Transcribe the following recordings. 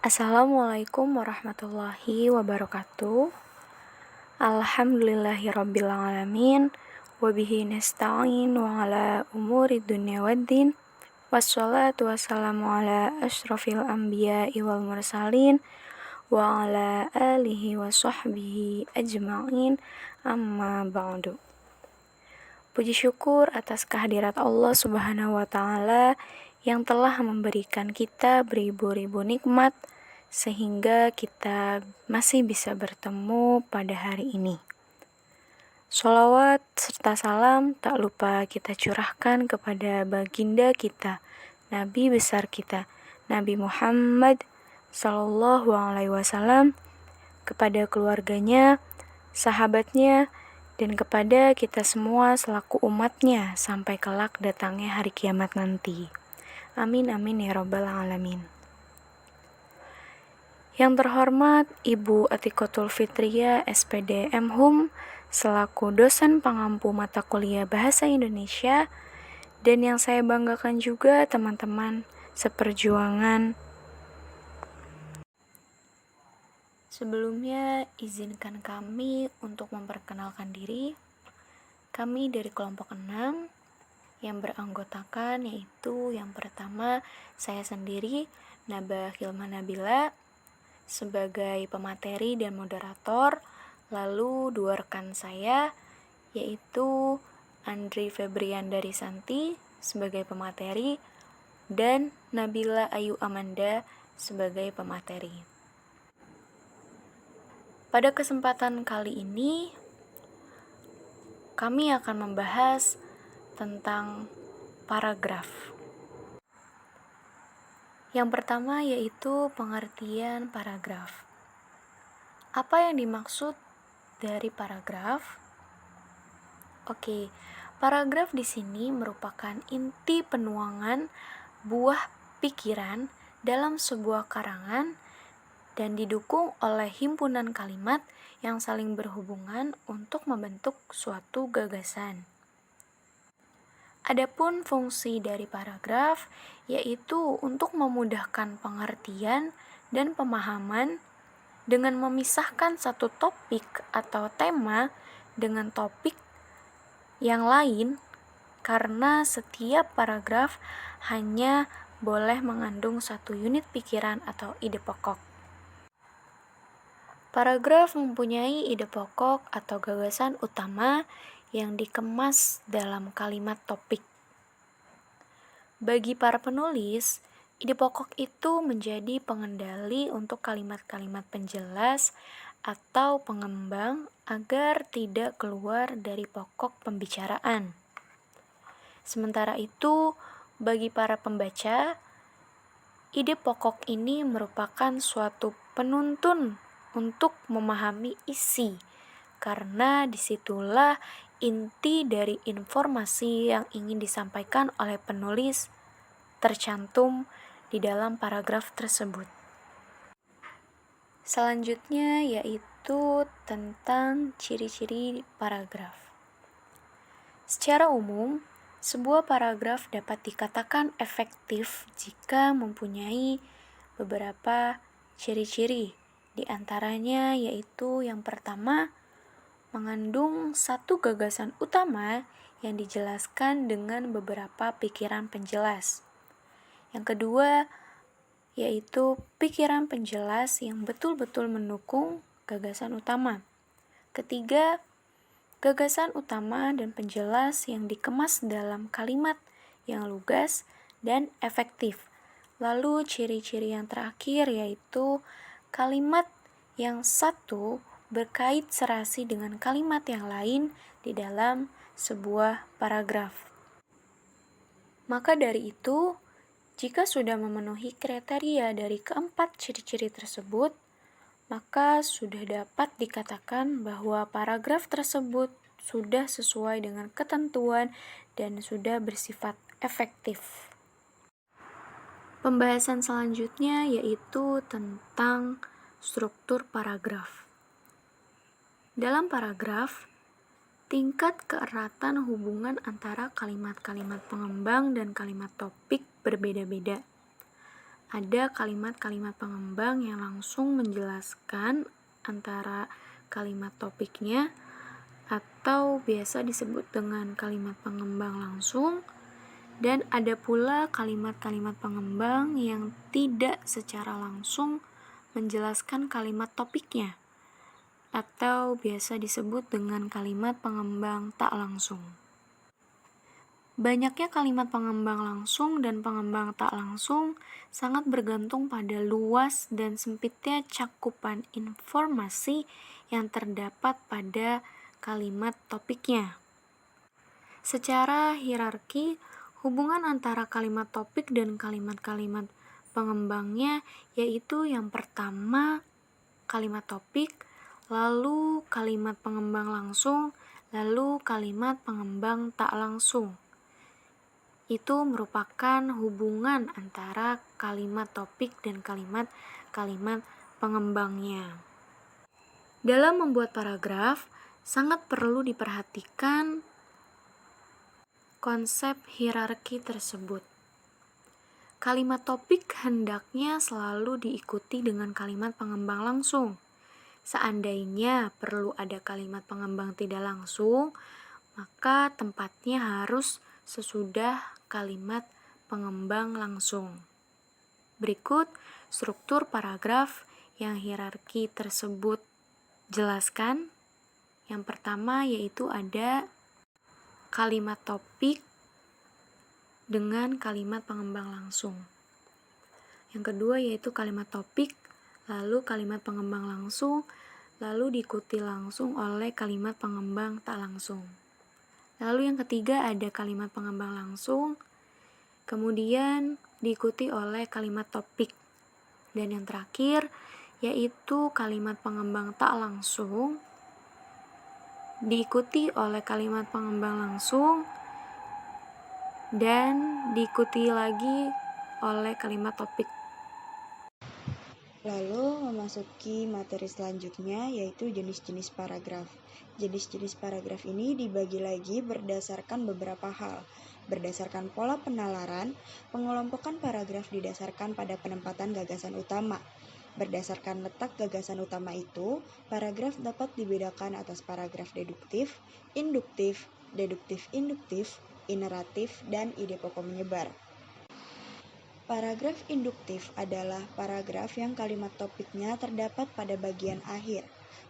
Assalamualaikum warahmatullahi wabarakatuh. Alhamdulillahirabbil alamin. Wabihi nasta'in wa ala umuri dunya waddin. Wassalatu wassalamu ala asyrafil anbiya'i wal mursalin wa ala alihi wa sahbihi ajma'in. Amma ba'du. Puji syukur atas kehadirat Allah Subhanahu wa taala yang telah memberikan kita beribu-ribu nikmat sehingga kita masih bisa bertemu pada hari ini. Sholawat serta salam tak lupa kita curahkan kepada baginda kita, Nabi besar kita, Nabi Muhammad Sallallahu Alaihi Wasallam, kepada keluarganya, sahabatnya, dan kepada kita semua selaku umatnya sampai kelak datangnya hari kiamat nanti. Amin amin ya rabbal alamin. Yang terhormat Ibu Atikotul Fitriyah SPD M.Hum selaku dosen pengampu mata kuliah Bahasa Indonesia, dan yang saya banggakan juga teman-teman seperjuangan. Sebelumnya izinkan kami untuk memperkenalkan diri. Kami dari kelompok 6 yang beranggotakan yaitu yang pertama saya sendiri Nabah Hilma Nabila sebagai pemateri dan moderator, lalu dua rekan saya yaitu Andri Febrian Darisanti sebagai pemateri dan Nabila Ayu Amanda sebagai pemateri. Pada kesempatan kali ini kami akan membahas tentang paragraf. Yang pertama yaitu pengertian paragraf. Apa yang dimaksud dari paragraf? Oke, paragraf di sini merupakan inti penuangan buah pikiran dalam sebuah karangan dan didukung oleh himpunan kalimat yang saling berhubungan untuk membentuk suatu gagasan. Adapun fungsi dari paragraf yaitu untuk memudahkan pengertian dan pemahaman dengan memisahkan satu topik atau tema dengan topik yang lain, karena setiap paragraf hanya boleh mengandung satu unit pikiran atau ide pokok. Paragraf mempunyai ide pokok atau gagasan utama yang dikemas dalam kalimat topik. Bagi para penulis, ide pokok itu menjadi pengendali untuk kalimat-kalimat penjelas atau pengembang agar tidak keluar dari pokok pembicaraan. Sementara itu, bagi para pembaca, ide pokok ini merupakan suatu penuntun untuk memahami isi, karena disitulah inti dari informasi yang ingin disampaikan oleh penulis tercantum di dalam paragraf tersebut. Selanjutnya yaitu tentang ciri-ciri paragraf. Secara umum, sebuah paragraf dapat dikatakan efektif jika mempunyai beberapa ciri-ciri. Di antaranya yaitu yang pertama, mengandung satu gagasan utama yang dijelaskan dengan beberapa pikiran penjelas. Yang kedua, yaitu pikiran penjelas yang betul-betul mendukung gagasan utama. Ketiga, gagasan utama dan penjelas yang dikemas dalam kalimat yang lugas dan efektif. Lalu ciri-ciri yang terakhir yaitu kalimat yang satu berkait serasi dengan kalimat yang lain di dalam sebuah paragraf. Maka dari itu, jika sudah memenuhi kriteria dari keempat ciri-ciri tersebut, maka sudah dapat dikatakan bahwa paragraf tersebut sudah sesuai dengan ketentuan dan sudah bersifat efektif. Pembahasan selanjutnya yaitu tentang struktur paragraf. Dalam paragraf, tingkat keeratan hubungan antara kalimat-kalimat pengembang dan kalimat topik berbeda-beda. ada kalimat-kalimat pengembang yang langsung menjelaskan antara kalimat topiknya atau biasa disebut dengan kalimat pengembang langsung, dan ada pula kalimat-kalimat pengembang yang tidak secara langsung menjelaskan kalimat topiknya atau biasa disebut dengan kalimat pengembang tak langsung. Banyaknya kalimat pengembang langsung dan pengembang tak langsung sangat bergantung pada luas dan sempitnya cakupan informasi yang terdapat pada kalimat topiknya. Secara hierarki, hubungan antara kalimat topik dan kalimat-kalimat pengembangnya yaitu yang pertama kalimat topik, lalu kalimat pengembang langsung, lalu kalimat pengembang tak langsung. Itu merupakan hubungan antara kalimat topik dan kalimat-kalimat pengembangnya. Dalam membuat paragraf, sangat perlu diperhatikan konsep hierarki tersebut. Kalimat topik hendaknya selalu diikuti dengan kalimat pengembang langsung. Seandainya perlu ada kalimat pengembang tidak langsung, maka tempatnya harus sesudah kalimat pengembang langsung. Berikut struktur paragraf yang hierarki tersebut jelaskan. Yang pertama yaitu ada kalimat topik dengan kalimat pengembang langsung. Yang kedua yaitu kalimat topik, lalu kalimat pengembang langsung, lalu diikuti langsung oleh kalimat pengembang tak langsung. Lalu yang ketiga ada kalimat pengembang langsung, kemudian diikuti oleh kalimat topik. Dan yang terakhir yaitu kalimat pengembang tak langsung, diikuti oleh kalimat pengembang langsung, dan diikuti lagi oleh kalimat topik. Lalu memasuki materi selanjutnya yaitu jenis-jenis paragraf. Jenis-jenis paragraf ini dibagi lagi berdasarkan beberapa hal. Berdasarkan pola penalaran, pengelompokan paragraf didasarkan pada penempatan gagasan utama. Berdasarkan letak gagasan utama itu, paragraf dapat dibedakan atas paragraf deduktif, induktif, deduktif-induktif, ineratif, dan ide pokok menyebar. Paragraf induktif adalah paragraf yang kalimat topiknya terdapat pada bagian akhir.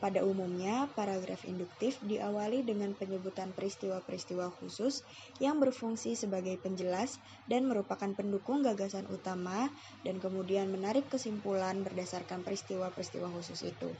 Pada umumnya, paragraf induktif diawali dengan penyebutan peristiwa-peristiwa khusus yang berfungsi sebagai penjelas dan merupakan pendukung gagasan utama, dan kemudian menarik kesimpulan berdasarkan peristiwa-peristiwa khusus itu.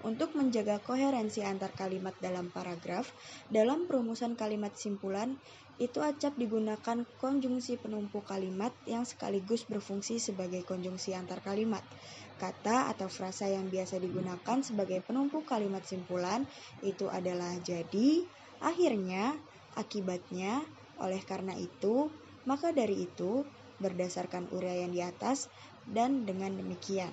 Untuk menjaga koherensi antar kalimat dalam paragraf, dalam perumusan kalimat simpulan, itu acap digunakan konjungsi penumpu kalimat yang sekaligus berfungsi sebagai konjungsi antar kalimat. Kata atau frasa yang biasa digunakan sebagai penumpu kalimat simpulan itu adalah jadi, akhirnya, akibatnya, oleh karena itu, maka dari itu, berdasarkan uraian di atas, dan dengan demikian.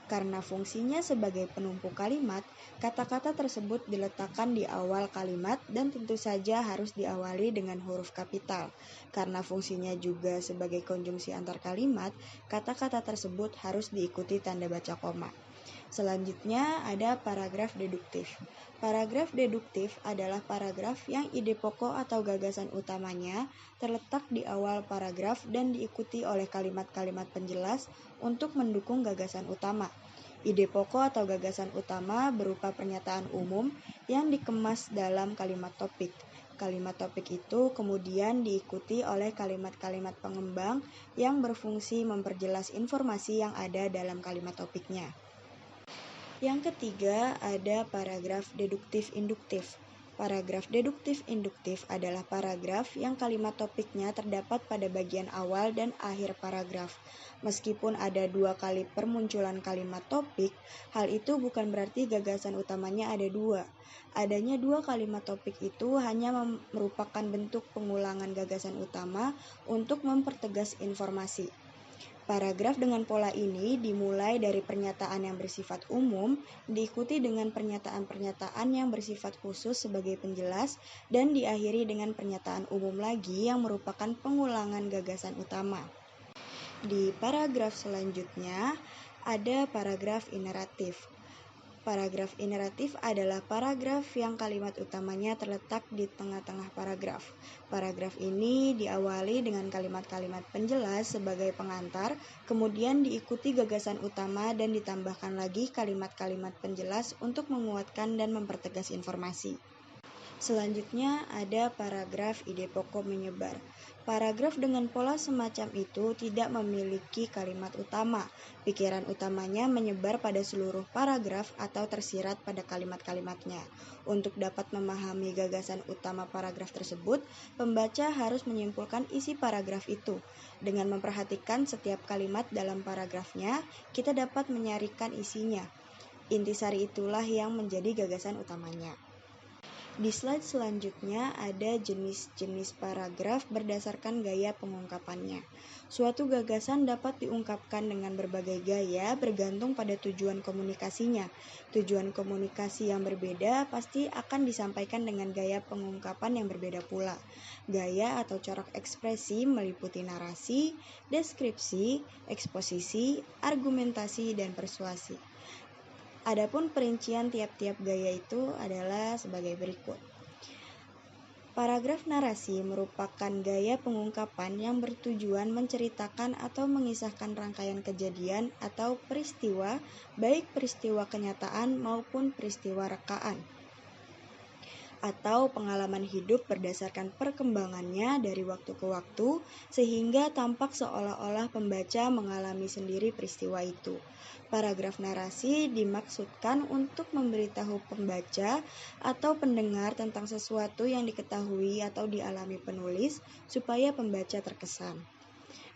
Karena fungsinya sebagai penumpu kalimat, kata-kata tersebut diletakkan di awal kalimat dan tentu saja harus diawali dengan huruf kapital. Karena fungsinya juga sebagai konjungsi antar kalimat, kata-kata tersebut harus diikuti tanda baca koma. Selanjutnya ada paragraf deduktif. Paragraf deduktif adalah paragraf yang ide pokok atau gagasan utamanya terletak di awal paragraf dan diikuti oleh kalimat-kalimat penjelas untuk mendukung gagasan utama. Ide pokok atau gagasan utama berupa pernyataan umum yang dikemas dalam kalimat topik. Kalimat topik itu kemudian diikuti oleh kalimat-kalimat pengembang yang berfungsi memperjelas informasi yang ada dalam kalimat topiknya. Yang ketiga ada paragraf deduktif-induktif. Paragraf deduktif-induktif adalah paragraf yang kalimat topiknya terdapat pada bagian awal dan akhir paragraf. Meskipun ada 2 kali permunculan kalimat topik, hal itu bukan berarti gagasan utamanya ada 2. Adanya 2 kalimat topik itu hanya merupakan bentuk pengulangan gagasan utama untuk mempertegas informasi. Paragraf dengan pola ini dimulai dari pernyataan yang bersifat umum, diikuti dengan pernyataan-pernyataan yang bersifat khusus sebagai penjelas, dan diakhiri dengan pernyataan umum lagi yang merupakan pengulangan gagasan utama. Di paragraf selanjutnya ada paragraf ineratif. Paragraf ineratif adalah paragraf yang kalimat utamanya terletak di tengah-tengah paragraf. Paragraf ini diawali dengan kalimat-kalimat penjelas sebagai pengantar, kemudian diikuti gagasan utama dan ditambahkan lagi kalimat-kalimat penjelas untuk menguatkan dan mempertegas informasi. Selanjutnya ada paragraf ide pokok menyebar. Paragraf dengan pola semacam itu tidak memiliki kalimat utama. Pikiran utamanya menyebar pada seluruh paragraf atau tersirat pada kalimat-kalimatnya. Untuk dapat memahami gagasan utama paragraf tersebut, pembaca harus menyimpulkan isi paragraf itu. Dengan memperhatikan setiap kalimat dalam paragrafnya, kita dapat menyarikan isinya. Intisari itulah yang menjadi gagasan utamanya. Di slide selanjutnya ada jenis-jenis paragraf berdasarkan gaya pengungkapannya. Suatu gagasan dapat diungkapkan dengan berbagai gaya bergantung pada tujuan komunikasinya. Tujuan komunikasi yang berbeda pasti akan disampaikan dengan gaya pengungkapan yang berbeda pula. Gaya atau corak ekspresi meliputi narasi, deskripsi, eksposisi, argumentasi, dan persuasi. Adapun perincian tiap-tiap gaya itu adalah sebagai berikut. Paragraf narasi merupakan gaya pengungkapan yang bertujuan menceritakan atau mengisahkan rangkaian kejadian atau peristiwa, baik peristiwa kenyataan maupun peristiwa rekaan, atau pengalaman hidup berdasarkan perkembangannya dari waktu ke waktu, sehingga tampak seolah-olah pembaca mengalami sendiri peristiwa itu. Paragraf narasi dimaksudkan untuk memberitahu pembaca atau pendengar tentang sesuatu yang diketahui atau dialami penulis supaya pembaca terkesan.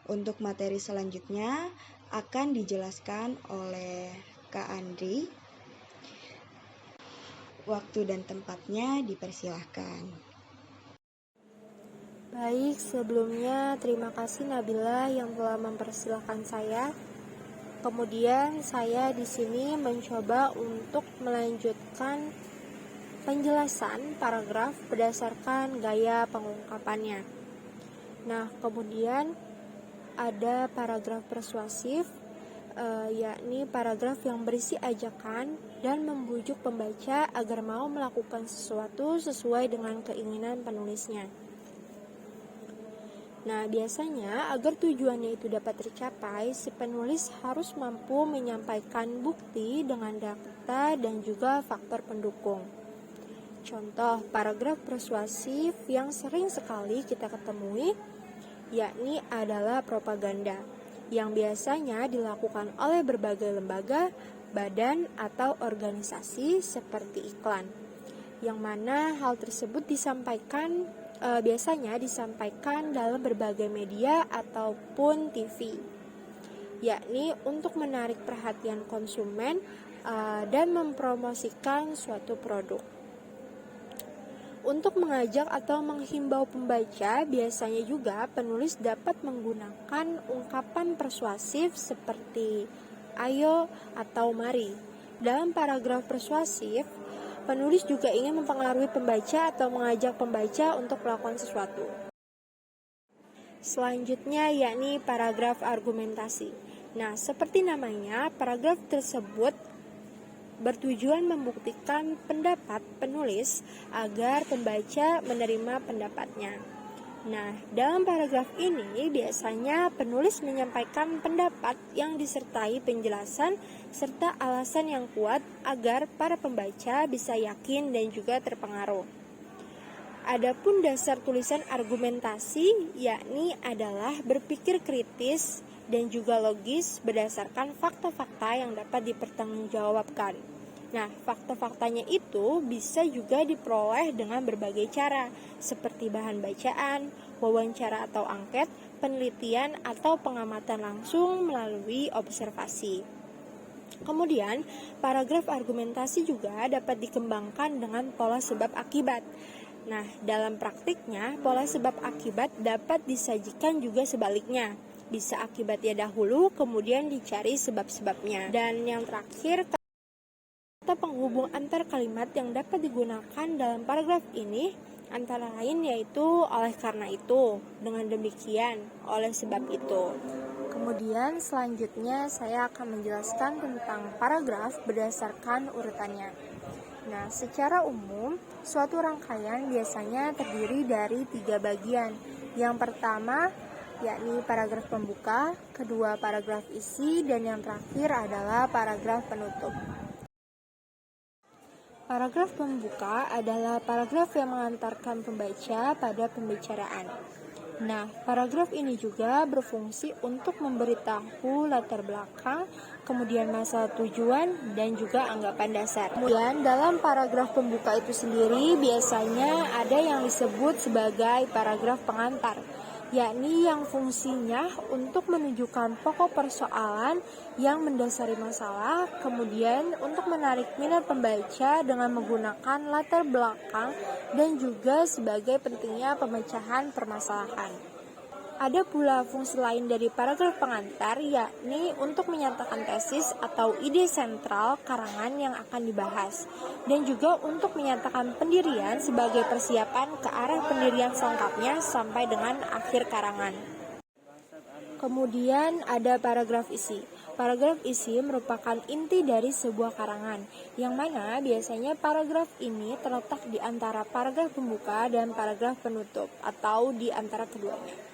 Untuk materi selanjutnya akan dijelaskan oleh Kak Andri. Waktu dan tempatnya dipersilahkan. Baik, sebelumnya terima kasih Nabila yang telah mempersilahkan saya. Kemudian saya di sini mencoba untuk melanjutkan penjelasan paragraf berdasarkan gaya pengungkapannya. Nah, kemudian ada paragraf persuasif, yakni paragraf yang berisi ajakan dan membujuk pembaca agar mau melakukan sesuatu sesuai dengan keinginan penulisnya. Nah, biasanya agar tujuannya itu dapat tercapai, si penulis harus mampu menyampaikan bukti dengan data dan juga faktor pendukung. Contoh paragraf persuasif yang sering sekali kita ketemui, yakni adalah propaganda, yang biasanya dilakukan oleh berbagai lembaga, badan, atau organisasi seperti iklan, yang mana hal tersebut biasanya disampaikan dalam berbagai media ataupun TV, yakni untuk menarik perhatian konsumen dan mempromosikan suatu produk. Untuk mengajak atau menghimbau pembaca, biasanya juga penulis dapat menggunakan ungkapan persuasif seperti ayo atau mari. Dalam paragraf persuasif, penulis juga ingin mempengaruhi pembaca atau mengajak pembaca untuk melakukan sesuatu. Selanjutnya yakni paragraf argumentasi. Nah, seperti namanya, paragraf tersebut bertujuan membuktikan pendapat penulis agar pembaca menerima pendapatnya. Nah, dalam paragraf ini biasanya penulis menyampaikan pendapat yang disertai penjelasan serta alasan yang kuat agar para pembaca bisa yakin dan juga terpengaruh. Adapun dasar tulisan argumentasi yakni adalah berpikir kritis dan juga logis berdasarkan fakta-fakta yang dapat dipertanggungjawabkan. Nah, fakta-faktanya itu bisa juga diperoleh dengan berbagai cara, seperti bahan bacaan, wawancara atau angket, penelitian atau pengamatan langsung melalui observasi. Kemudian, paragraf argumentasi juga dapat dikembangkan dengan pola sebab akibat. Nah, dalam praktiknya, pola sebab akibat dapat disajikan juga sebaliknya. Bisa akibatnya dahulu, kemudian dicari sebab-sebabnya. Dan yang terakhir, kata penghubung antar kalimat yang dapat digunakan dalam paragraf ini antara lain yaitu oleh karena itu, dengan demikian, oleh sebab itu. Kemudian selanjutnya saya akan menjelaskan tentang paragraf berdasarkan urutannya. Nah, secara umum, suatu rangkaian biasanya terdiri dari 3 bagian. Yang pertama, yakni paragraf pembuka, kedua paragraf isi, dan yang terakhir adalah paragraf penutup. Paragraf pembuka adalah paragraf yang mengantarkan pembaca pada pembicaraan. Nah, paragraf ini juga berfungsi untuk memberitahu latar belakang, kemudian masalah tujuan, dan juga anggapan dasar. Kemudian, dalam paragraf pembuka itu sendiri biasanya ada yang disebut sebagai paragraf pengantar, yakni yang fungsinya untuk menunjukkan pokok persoalan yang mendasari masalah, kemudian untuk menarik minat pembaca dengan menggunakan latar belakang dan juga sebagai pentingnya pemecahan permasalahan. Ada pula fungsi lain dari paragraf pengantar, yakni untuk menyatakan tesis atau ide sentral karangan yang akan dibahas, dan juga untuk menyatakan pendirian sebagai persiapan ke arah pendirian selengkapnya sampai dengan akhir karangan. Kemudian ada paragraf isi. Paragraf isi merupakan inti dari sebuah karangan, yang mana biasanya paragraf ini terletak di antara paragraf pembuka dan paragraf penutup, atau di antara keduanya.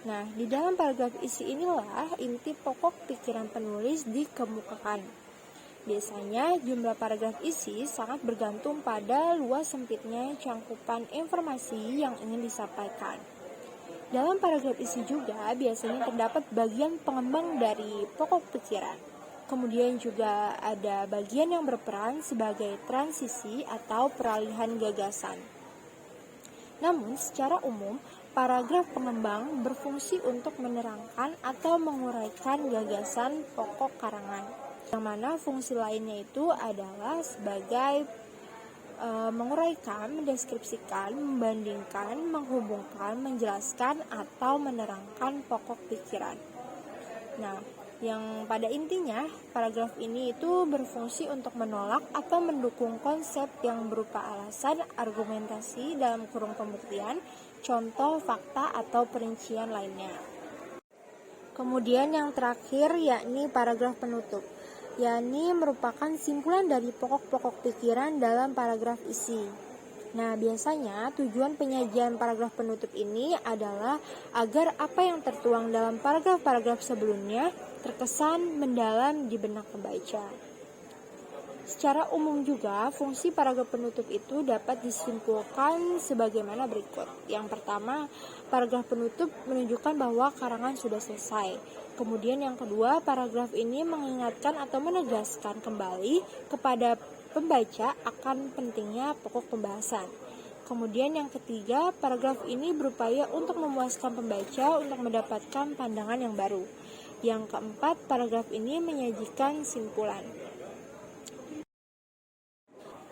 Nah, di dalam paragraf isi inilah inti pokok pikiran penulis dikemukakan. Biasanya jumlah paragraf isi sangat bergantung pada luas sempitnya cangkupan informasi yang ingin disampaikan. Dalam paragraf isi juga biasanya terdapat bagian pengembang dari pokok pikiran. Kemudian juga ada bagian yang berperan sebagai transisi atau peralihan gagasan. Namun, secara umum, paragraf pengembang berfungsi untuk menerangkan atau menguraikan gagasan pokok karangan, yang mana fungsi lainnya itu adalah sebagai menguraikan, mendeskripsikan, membandingkan, menghubungkan, menjelaskan, atau menerangkan pokok pikiran. Nah, yang pada intinya, paragraf ini itu berfungsi untuk menolak atau mendukung konsep yang berupa alasan, argumentasi dalam kurung pembuktian, contoh, fakta, atau perincian lainnya. Kemudian yang terakhir yakni paragraf penutup, yakni merupakan simpulan dari pokok-pokok pikiran dalam paragraf isi. Nah, biasanya tujuan penyajian paragraf penutup ini adalah agar apa yang tertuang dalam paragraf-paragraf sebelumnya terkesan mendalam di benak pembaca. Secara umum juga, fungsi paragraf penutup itu dapat disimpulkan sebagaimana berikut. Yang pertama, paragraf penutup menunjukkan bahwa karangan sudah selesai. Kemudian yang kedua, paragraf ini mengingatkan atau menegaskan kembali kepada pembaca akan pentingnya pokok pembahasan. Kemudian yang ketiga, paragraf ini berupaya untuk memuaskan pembaca untuk mendapatkan pandangan yang baru. Yang keempat, paragraf ini menyajikan simpulan.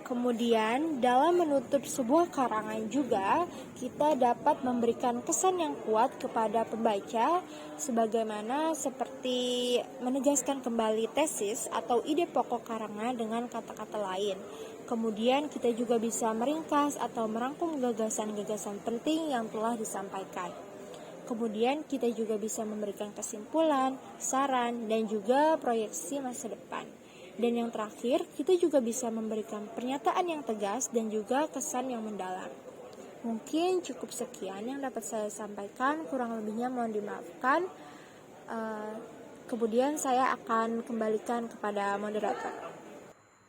Kemudian, dalam menutup sebuah karangan juga, kita dapat memberikan kesan yang kuat kepada pembaca, sebagaimana seperti menegaskan kembali tesis atau ide pokok karangan dengan kata-kata lain. Kemudian, kita juga bisa meringkas atau merangkum gagasan-gagasan penting yang telah disampaikan. Kemudian, kita juga bisa memberikan kesimpulan, saran, dan juga proyeksi masa depan. Dan yang terakhir, kita juga bisa memberikan pernyataan yang tegas dan juga kesan yang mendalam. Mungkin cukup sekian yang dapat saya sampaikan, kurang lebihnya mohon dimaafkan. Kemudian saya akan kembalikan kepada moderator.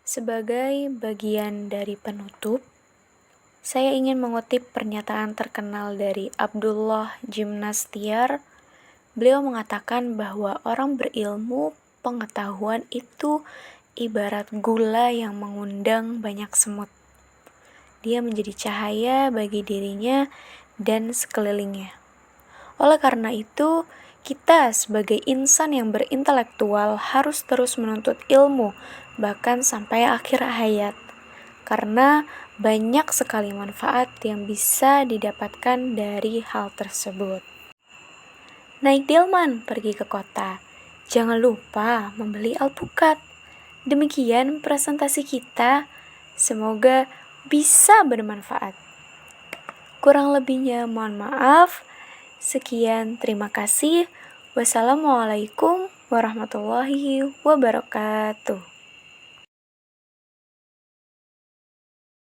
Sebagai bagian dari penutup, saya ingin mengutip pernyataan terkenal dari Abdullah Gymnastiar. Beliau mengatakan bahwa orang berilmu pengetahuan itu ibarat gula yang mengundang banyak semut. Dia menjadi cahaya bagi dirinya dan sekelilingnya. Oleh karena itu, kita sebagai insan yang berintelektual harus terus menuntut ilmu, bahkan sampai akhir hayat. Karena banyak sekali manfaat yang bisa didapatkan dari hal tersebut. Naik delman pergi ke kota. Jangan lupa membeli alpukat. Demikian presentasi kita. Semoga bisa bermanfaat. Kurang lebihnya mohon maaf. Sekian, terima kasih. Wassalamualaikum warahmatullahi wabarakatuh.